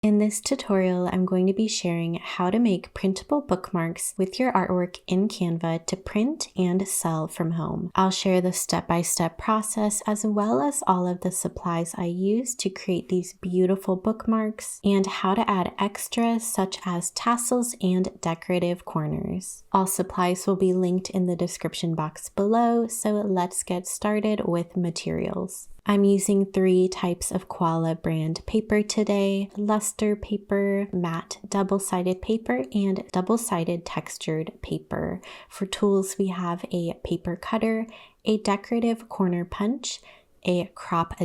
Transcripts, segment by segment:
In this tutorial, I'm going to be sharing how to make printable bookmarks with your artwork in Canva to print and sell from home. I'll share the step-by-step process as well as all of the supplies I use to create these beautiful bookmarks and how to add extras such as tassels and decorative corners. All supplies will be linked in the description box below, so let's get started with materials. I'm using 3 types of Koala brand paper today: luster paper, matte double-sided paper, and double-sided textured paper. For tools, we have a paper cutter, a decorative corner punch, a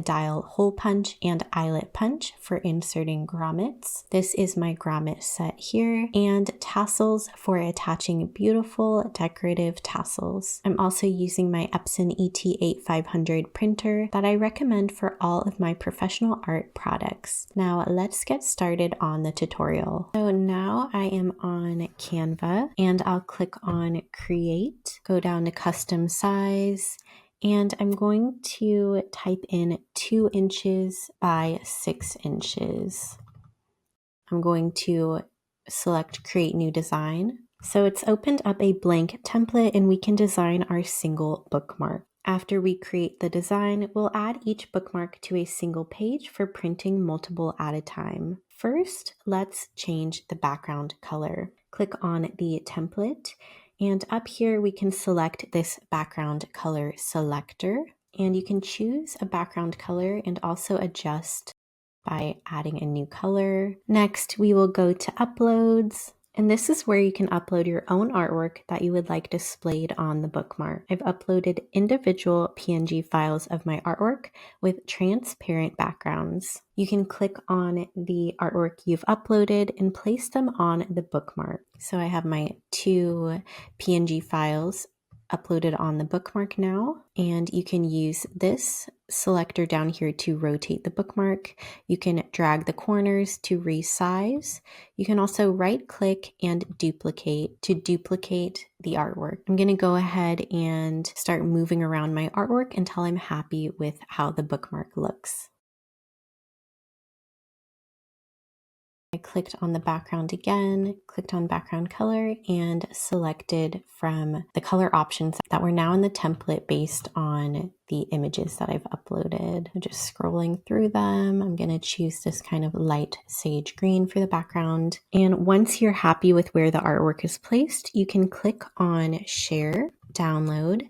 Dile hole punch, and eyelet punch for inserting grommets. This is my grommet set here, and tassels for attaching beautiful decorative tassels. I'm also using my Epson ET8500 printer that I recommend for all of my professional art products. Now let's get started on the tutorial. So now I am on Canva and I'll click on Create, go down to Custom Size, and I'm going to type in 2 inches by 6 inches. I'm going to select Create New Design. So it's opened up a blank template and we can design our single bookmark. After we create the design, we'll add each bookmark to a single page for printing multiple at a time. First, let's change the background color. Click on the template, and up here we can select this background color selector, and you can choose a background color and also adjust by adding a new color. Next, we will go to Uploads, and this is where you can upload your own artwork that you would like displayed on the bookmark. I've uploaded individual PNG files of my artwork with transparent backgrounds. You can click on the artwork you've uploaded and place them on the bookmark. So I have my 2 PNG files uploaded on the bookmark now, and you can use this selector down here to rotate the bookmark. You can drag the corners to resize. You can also right click and duplicate to duplicate the artwork. I'm going to go ahead and start moving around my artwork until I'm happy with how the bookmark looks. I clicked on the background again, clicked on background color, and selected from the color options that were now in the template based on the images that I've uploaded. I'm just scrolling through them. I'm going to choose this kind of light sage green for the background. And once you're happy with where the artwork is placed, you can click on Share, Download,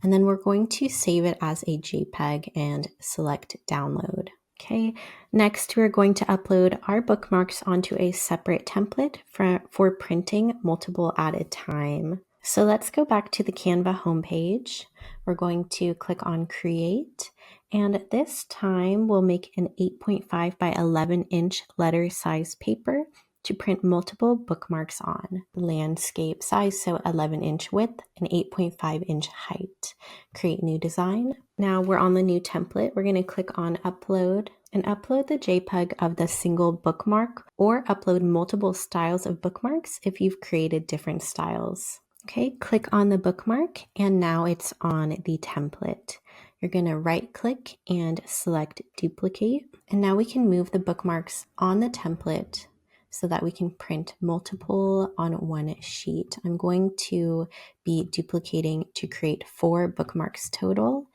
and then we're going to save it as a JPEG and select Download. Okay, next we're going to upload our bookmarks onto a separate template for printing multiple at a time. So let's go back to the Canva homepage. We're going to click on Create, and this time we'll make an 8.5 by 11 inch letter size paper to print multiple bookmarks on. Landscape size, so 11-inch width and 8.5-inch height. Create new design. Now we're on the new template. We're going to click on Upload and upload the JPEG of the single bookmark, or upload multiple styles of bookmarks if you've created different styles. Okay, click on the bookmark and now it's on the template. You're going to right click and select Duplicate, and now we can move the bookmarks on the template so that we can print multiple on one sheet. I'm going to be duplicating to create 4 bookmarks total,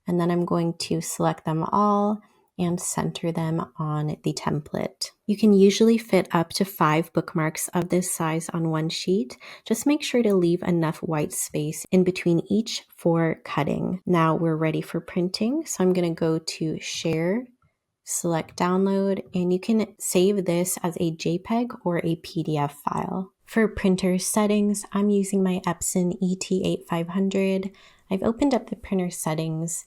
and then I'm going to select them all and center them on the template. You can usually fit up to 5 bookmarks of this size on one sheet. Just make sure to leave enough white space in between each for cutting. Now we're ready for printing, so I'm going to go to Share, select Download, and you can save this as a JPEG or a PDF file. For printer settings, I'm using my Epson ET8500. I've opened up the printer settings,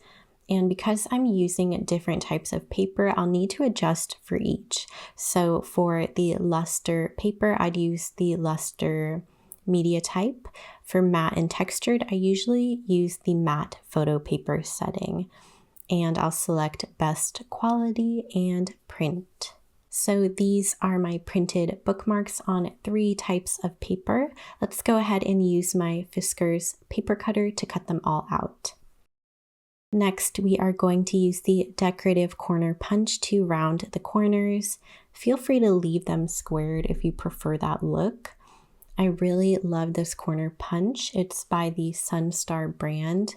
and because I'm using different types of paper, I'll need to adjust for each. So for the luster paper, I'd use the luster media type. For matte and textured, I usually use the matte photo paper setting. And I'll select best quality and print. So these are my printed bookmarks on 3 types of paper. Let's go ahead and use my Fiskars paper cutter to cut them all out. Next, we are going to use the decorative corner punch to round the corners. feel free to leave them squared if you prefer that look. I really love this corner punch. It's by the Sunstar brand.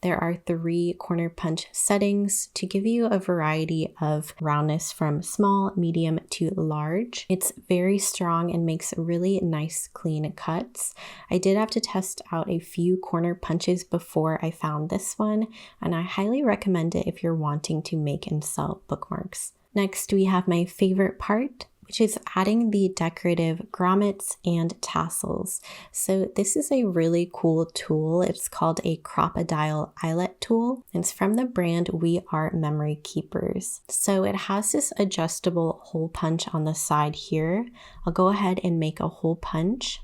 There are 3 corner punch settings to give you a variety of roundness from small, medium to large. It's very strong and makes really nice clean cuts. I did have to test out a few corner punches before I found this one, and I highly recommend it if you're wanting to make and sell bookmarks. Next, we have my favorite part, which is adding the decorative grommets and tassels. So this is a really cool tool. It's called a Crop-A-Dile eyelet tool. It's from the brand We Are Memory Keepers. So it has this adjustable hole punch on the side here. I'll go ahead and make a hole punch.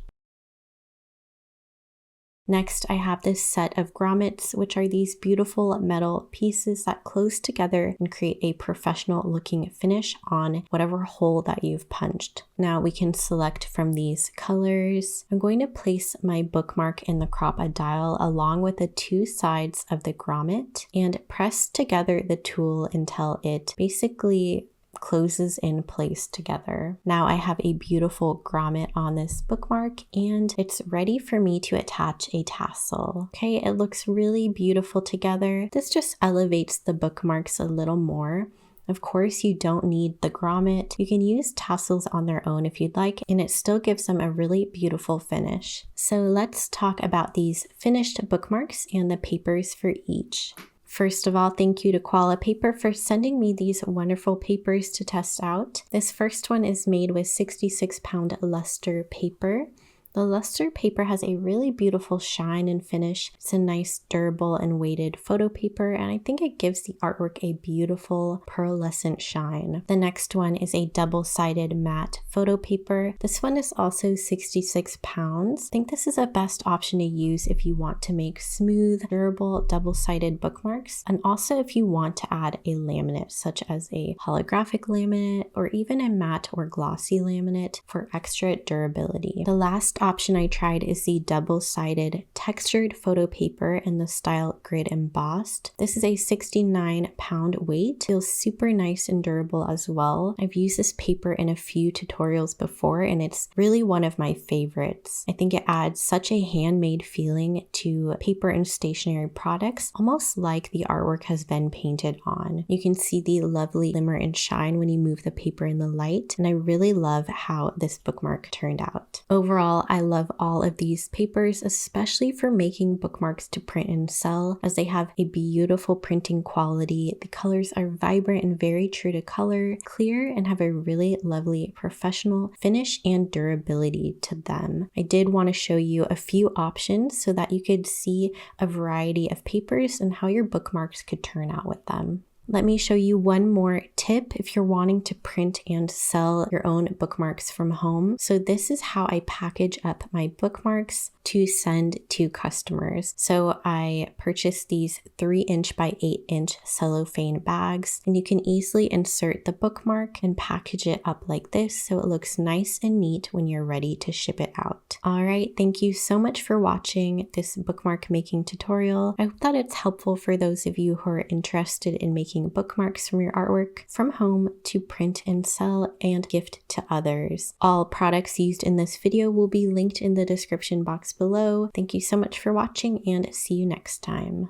Next, I have this set of grommets, which are these beautiful metal pieces that close together and create a professional looking finish on whatever hole that you've punched. Now we can select from these colors. I'm going to place my bookmark in the Crop-A-Dile along with the 2 sides of the grommet and press together the tool until it basically closes in place together. Now I have a beautiful grommet on this bookmark and it's ready for me to attach a tassel. Okay, it looks really beautiful together. This just elevates the bookmarks a little more. Of course, you don't need the grommet. You can use tassels on their own if you'd like, and it still gives them a really beautiful finish. So let's talk about these finished bookmarks and the papers for each. First of all, thank you to Koala Paper for sending me these wonderful papers to test out. This first one is made with 66-pound luster paper. The luster paper has a really beautiful shine and finish. It's a nice, durable, and weighted photo paper, and I think it gives the artwork a beautiful pearlescent shine. The next one is a double-sided matte photo paper. This one is also 66 pounds. I think this is a best option to use if you want to make smooth, durable, double-sided bookmarks, and also if you want to add a laminate, such as a holographic laminate, or even a matte or glossy laminate for extra durability. The last option I tried is the double-sided textured photo paper in the style grid embossed. This is a 69-pound weight. Feels super nice and durable as well. I've used this paper in a few tutorials before and it's really one of my favorites. I think it adds such a handmade feeling to paper and stationery products, almost like the artwork has been painted on. You can see the lovely glimmer and shine when you move the paper in the light, and I really love how this bookmark turned out. Overall, I love all of these papers, especially for making bookmarks to print and sell, as they have a beautiful printing quality. The colors are vibrant and very true to color, clear, and have a really lovely professional finish and durability to them. I did want to show you a few options so that you could see a variety of papers and how your bookmarks could turn out with them. Let me show you one more tip if you're wanting to print and sell your own bookmarks from home. So this is how I package up my bookmarks to send to customers. So I purchased these 3" by 8" cellophane bags, and you can easily insert the bookmark and package it up like this so it looks nice and neat when you're ready to ship it out. All right, thank you so much for watching this bookmark making tutorial. I hope that it's helpful for those of you who are interested in making bookmarks from your artwork from home to print and sell and gift to others. All products used in this video will be linked in the description box below. Thank you so much for watching and see you next time.